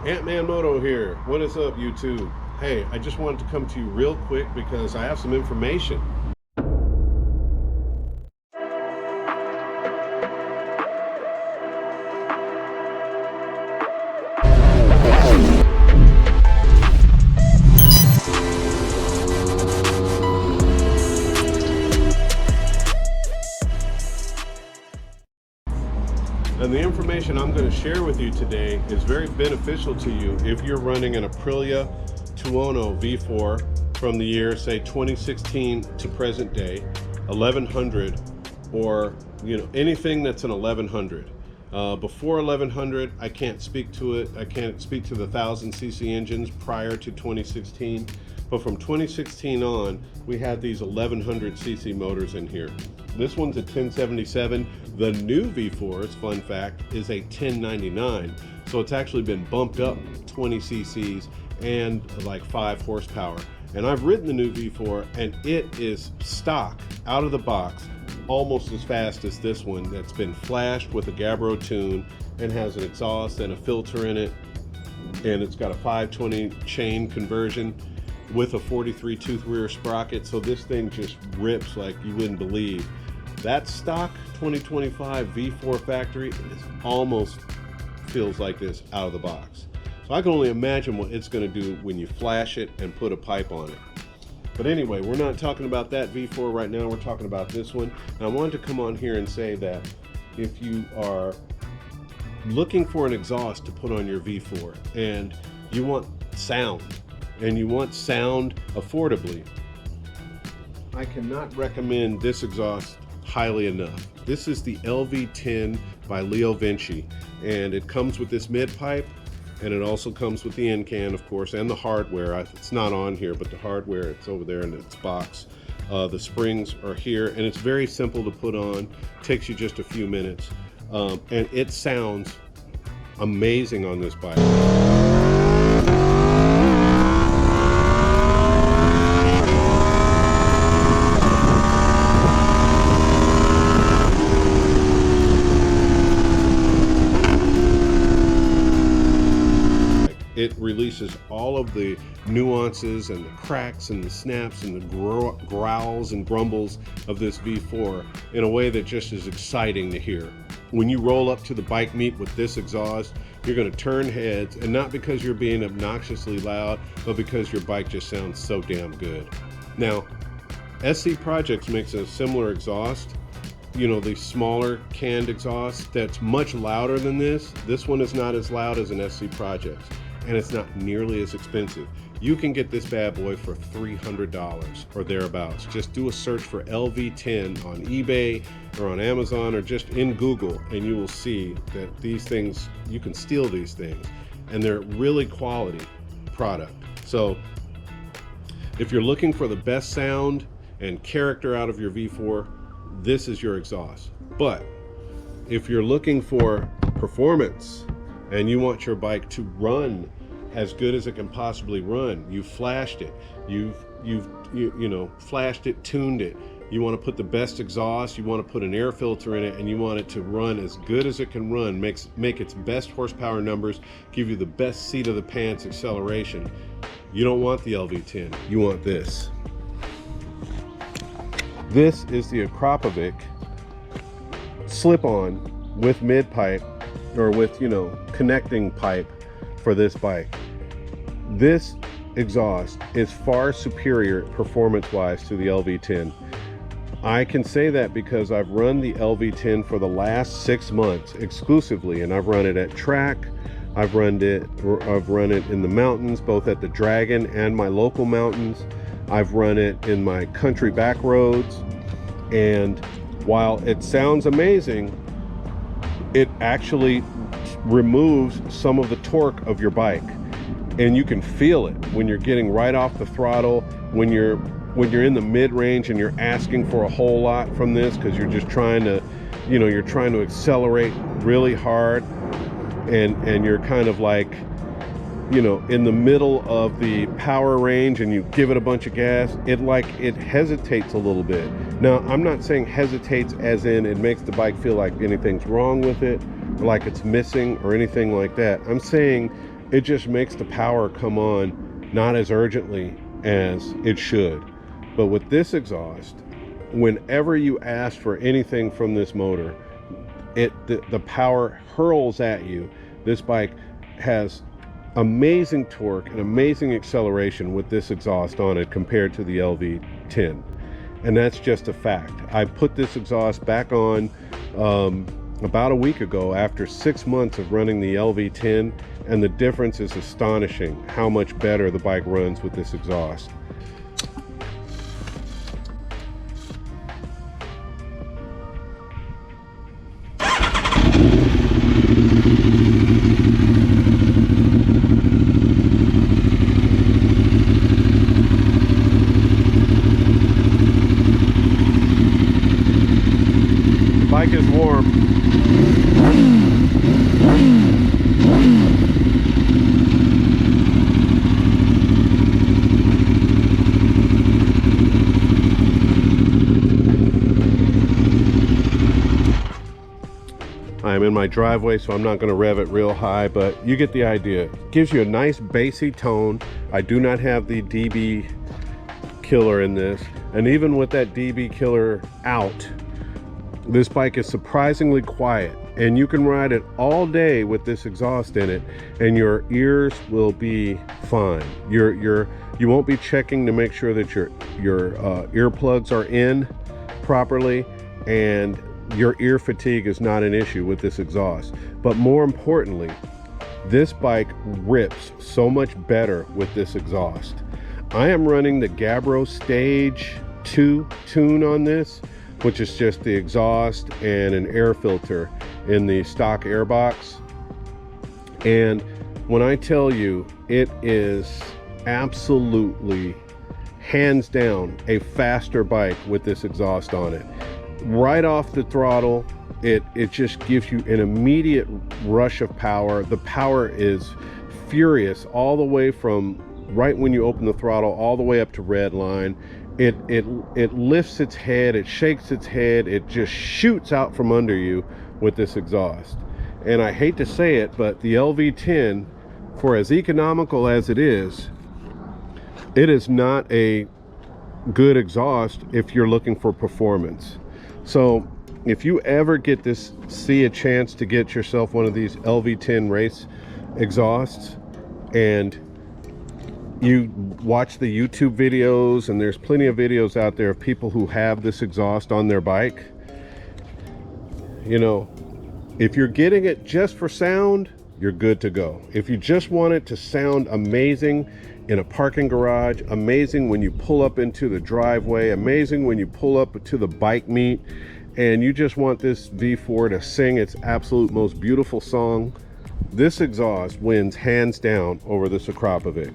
Ant-Man Moto here. What is up, YouTube? Hey, I just wanted to come to you real quick because I have some information. And the information I'm going to share with you today is very beneficial to you if you're running an Aprilia Tuono V4 from the year, say 2016 to present day, 1100, or anything that's an 1100. Before 1100, I can't speak to it. I can't speak to the 1000cc engines prior to 2016. But from 2016 on, we had these 1100cc motors in here. This one's a 1077. The new V4's, fun fact, is a 1099. So it's actually been bumped up 20 cc's and like 5 horsepower. And I've ridden the new V4 and it is stock out of the box almost as fast as this one that's been flashed with a Gabro tune and has an exhaust and a filter in it. And it's got a 520 chain conversion with a 43 tooth rear sprocket. So this thing just rips like you wouldn't believe. That stock 2025 V4 factory is almost feels like this out of the box. So I can only imagine what it's going to do when you flash it and put a pipe on it. But anyway, we're not talking about that V4 right now. We're talking about this one. And I wanted to come on here and say that if you are looking for an exhaust to put on your V4 and you want sound, affordably, I cannot recommend this exhaust highly enough. This is the LV10 by leovince, and it comes with this mid pipe, and it also comes with the end can, of course, and the hardware. It's not on here, but the hardware, it's over there in its box. The springs are here, and it's very simple to put on. Takes you just a few minutes, and it sounds amazing on this bike. It releases all of the nuances and the cracks and the snaps and the growls and grumbles of this V4 in a way that just is exciting to hear. When you roll up to the bike meet with this exhaust, you're going to turn heads, and not because you're being obnoxiously loud, but because your bike just sounds so damn good. Now, SC Projects makes a similar exhaust, the smaller canned exhaust that's much louder than this. This one is not as loud as an SC Projects, and it's not nearly as expensive. You can get this bad boy for $300 or thereabouts. Just do a search for LV10 on eBay or on Amazon or just in Google, and you will see that these things, you can steal these things, and they're really quality product. So if you're looking for the best sound and character out of your V4, this is your exhaust. But if you're looking for performance and you want your bike to run as good as it can possibly run, you flashed it, you've flashed it, tuned it, you want to put the best exhaust, you want to put an air filter in it, and you want it to run as good as it can run, make its best horsepower numbers, give you the best seat of the pants acceleration, you don't want the LV10, you want this. This is the Akrapovic slip-on with mid pipe, or with connecting pipe for this bike. This exhaust is far superior performance-wise to the LV10. I can say that because I've run the LV10 for the last 6 months exclusively, and I've run it at track, I've run it in the mountains, both at the Dragon and my local mountains. I've run it in my country back roads, and while it sounds amazing, it actually removes some of the torque of your bike, and you can feel it when you're getting right off the throttle, when you're in the mid-range and you're asking for a whole lot from this because you're just trying to accelerate really hard, and you're kind of like in the middle of the power range and you give it a bunch of gas, it hesitates a little bit. Now, I'm not saying hesitates as in it makes the bike feel like anything's wrong with it, or like it's missing or anything like that. I'm saying it just makes the power come on not as urgently as it should. But with this exhaust, whenever you ask for anything from this motor, the power hurls at you. This bike has amazing torque and amazing acceleration with this exhaust on it compared to the LV10, and that's just a fact. I put this exhaust back on about a week ago after 6 months of running the LV10, and the difference is astonishing how much better the bike runs with this exhaust. Bike is warm. I'm in my driveway, so I'm not going to rev it real high, but you get the idea. It gives you a nice bassy tone. I do not have the dB killer in this, and even with that dB killer out, this bike is surprisingly quiet, and you can ride it all day with this exhaust in it, and your ears will be fine. You won't be checking to make sure that your earplugs are in properly, and your ear fatigue is not an issue with this exhaust. But more importantly, this bike rips so much better with this exhaust. I am running the Gabro Stage 2 tune on this, which is just the exhaust and an air filter in the stock air box. And when I tell you, it is absolutely, hands down, a faster bike with this exhaust on it. Right off the throttle, it just gives you an immediate rush of power. The power is furious all the way from right when you open the throttle all the way up to red line. It lifts its head, it shakes its head, it just shoots out from under you with this exhaust. And I hate to say it, but the LV10, for as economical as it is not a good exhaust if you're looking for performance. So if you ever see a chance to get yourself one of these LV10 race exhausts, and you watch the YouTube videos, and there's plenty of videos out there of people who have this exhaust on their bike, you know, if you're getting it just for sound, you're good to go. If you just want it to sound amazing in a parking garage, amazing when you pull up into the driveway, amazing when you pull up to the bike meet, and you just want this V4 to sing its absolute most beautiful song, this exhaust wins hands down over this Akrapovic.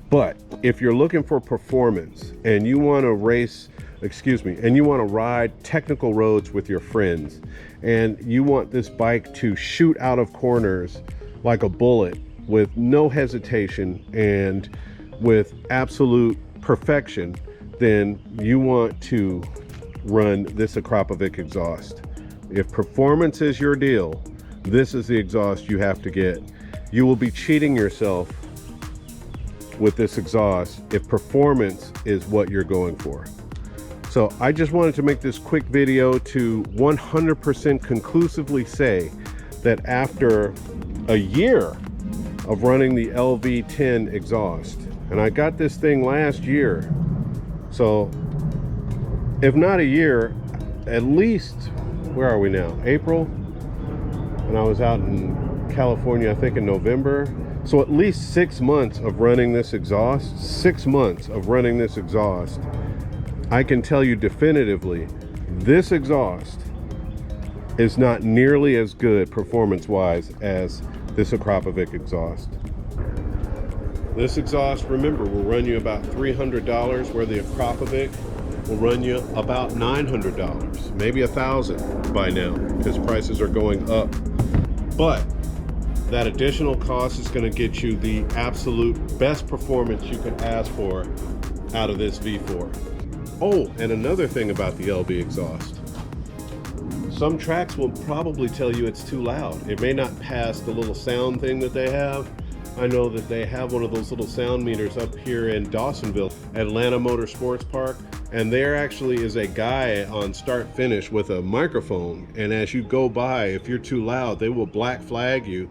But if you're looking for performance and you want to ride technical roads with your friends, and you want this bike to shoot out of corners like a bullet with no hesitation and with absolute perfection, then you want to run this Akrapovic exhaust. If performance is your deal, this is the exhaust you have to get. You will be cheating yourself with this exhaust if performance is what you're going for. So I just wanted to make this quick video to 100% conclusively say that after a year of running the LV10 exhaust, and I got this thing last year, so if not a year, at least, where are we now? April? And I was out in California, I think in November. So at least 6 months of running this exhaust, 6 months of running this exhaust, I can tell you definitively, this exhaust is not nearly as good performance-wise as this Akrapovic exhaust. This exhaust, remember, will run you about $300, where the Akrapovic will run you about $900, maybe $1,000 by now, because prices are going up. But that additional cost is going to get you the absolute best performance you can ask for out of this V4. Oh, and another thing about the LV exhaust. some tracks will probably tell you it's too loud. It may not pass the little sound thing that they have. I know that they have one of those little sound meters up here in Dawsonville, Atlanta Motor Sports Park, and there actually is a guy on start finish with a microphone, and as you go by, if you're too loud, they will black flag you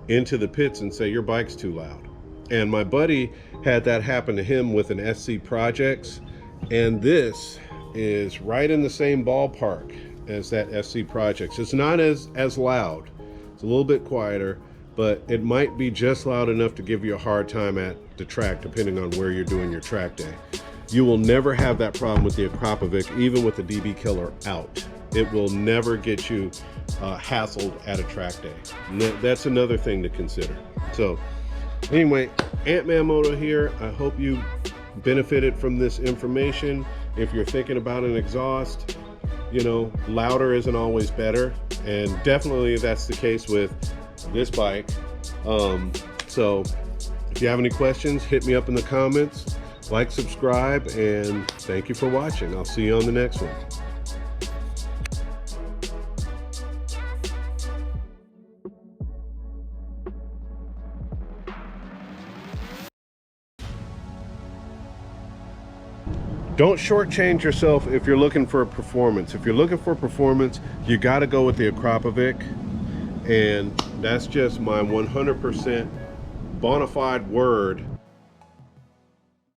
into the pits and say your bike's too loud. And my buddy had that happen to him with an SC Projects, and this is right in the same ballpark as that SC Projects. It's not as loud, it's a little bit quieter, but it might be just loud enough to give you a hard time at the track depending on where you're doing your track day. You will never have that problem with the Akrapovic, even with the DB Killer out. It will never get you hassled at a track day. That's another thing to consider. So anyway, Ant-Man Moto here. I hope you benefited from this information. If you're thinking about an exhaust, you know, louder isn't always better, and definitely that's the case with this bike. So if you have any questions, hit me up in the comments, like, subscribe, and thank you for watching. I'll see you on the next one. Don't shortchange yourself if you're looking for performance. If you're looking for performance, you got to go with the Akrapovic, and that's just my 100% bona fide word